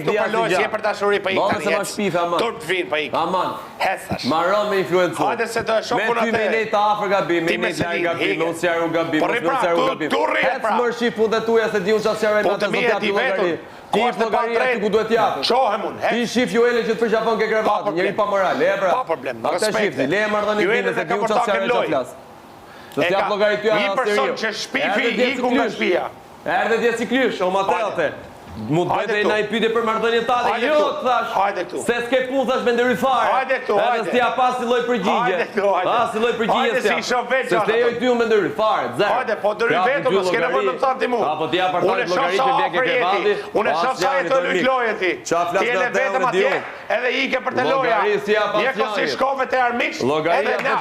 këtu për lojë, si e për dashuri për ikë tani. Turp vinë për ikë. Aman. Hesash. Maron me influencë. Hajde se do e shoh punën atë. Me ty me nejtë afër gabim, me nejtë larë gabim, mos jaru gabim, mos jaru gabim. Hecë mërë shqip punë të tuja se di unë qasë qarë e natë zot japi logari. Ti i logari aty ku duhet japë. Shohem unë. Ti shif Joelin që të për Japon ke kravatë, njeri pa moral, le pra. Pa problem, në respekte. respekte. Le e mardhën i dine se di unë qasë qarë e që flasë. Të t'jap logari ty një person që shpifi iku nga shpia. Erdhe dje si krysh, o matete. Mund bëjt e na i pyte për mardhënje tate. Jo, të thash. Se s'ke punë, thash me ndëry fare. Hajde këtu, hajde. Edhe s'tja pas si loj përgjigje. Hajde këtu, hajde. Pas si loj përgjigje s'tja. Hajde si shoh veç Se s'te jo i ty unë me ndëry fare, zero. Hajde, po dëry vetëm, më s'ke nevojë më të thati mu. Apo t'ja partajt logari që vjek e krevati. Unë shoh sa e të lyk lojë ti. Ti e le vetëm atje, edhe ike për të loja. Je ko si shkove të armiqt, edhe na,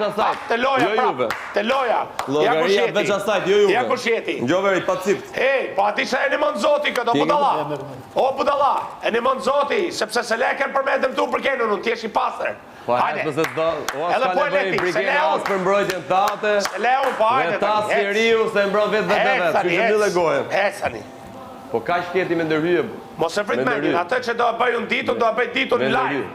të loja prap. Të loja. Logaria veç asajt, jo juve. Ja ku shjeti. Gjoveri, pa cipt. Ej, pa ti se e një mund zoti këtë, o budala. O budala, e një mund zoti, sepse se leken për me dëmtu për kenun, unë t'jesh i pasër. Hajde. Edhe po e leti, se le unë. Për mbrojtjen tate. Se le unë, po hajde. Me ta Siriu se mbron vetë vetë. Kështë një dhe gojëm. Hecani. Po ka shketi me ndërhyje. Mos e frit menin, atë që do e bëj unë ditën, do e bëj ditën live.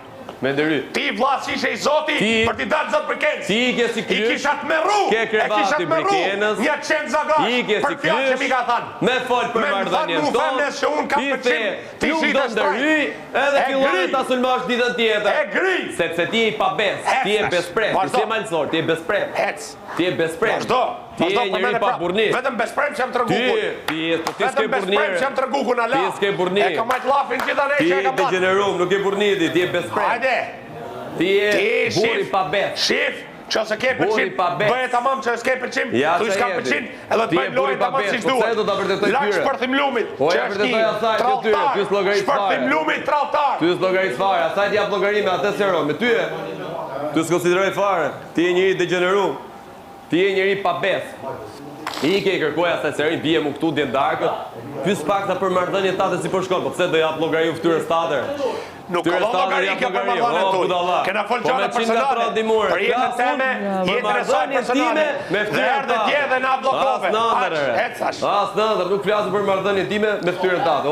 Me ndërhy. Ti vlas ishe i zoti, për t'i dalë zot për kenës. Ti i ke si krysh. I kishat me ru. Ke krevati për kenës. Një qenë zagat. Ti i ke si Për fjallë që mi ka thanë. Me fol për mardhënjën tonë. Me më thënë që unë kam përqim. Ti nuk do ndërhy, edhe fillon ta sulmosh ditën tjetër. E gri. Sepse ti i pa bes. Ti e besprem. Ti si malsor, ti e besprem. Hec. Ti e besprem. Vazhdo. Ti e njëri pa burnir. Vetëm besprem që jam të rëgukun. Ti s'ke burnir. Vetëm besprem që jam të rëgukun, ala. Ti s'ke burnir. E ka majtë lafin gjitha ne që e ka Ti degenerum, nuk e burniti, ti e besprem. Hajde. Ti e buri pa bet. Shif, që se ke përqim, bëje tamam që s'ke përqim, tu s'ka përqim, edhe të bëjmë lojnë tamam si shduhet. Lak shpërthim lumit, që është ki trautar, shpërthim lumit trautar. Ty s'logarit fare, asaj t'jap logari me atë seron, me ty e. Ty s'konsideroj fare, ti e njëri degenerum, ti e njëri pa bes. I ke kërkoja asaj serin, bje mu këtu djenë darkët, pys pak sa për mardhënje tate si për shkon, po pse do jap logari u ftyrës tater? Nuk ka logarike për mardhënje tuj. Kena folë gjana personale, për jetën teme, jetën e saj personale, dhe erdhe tje dhe na blokove. As nëndër, nuk flasë për mardhënje time me ftyrën tate.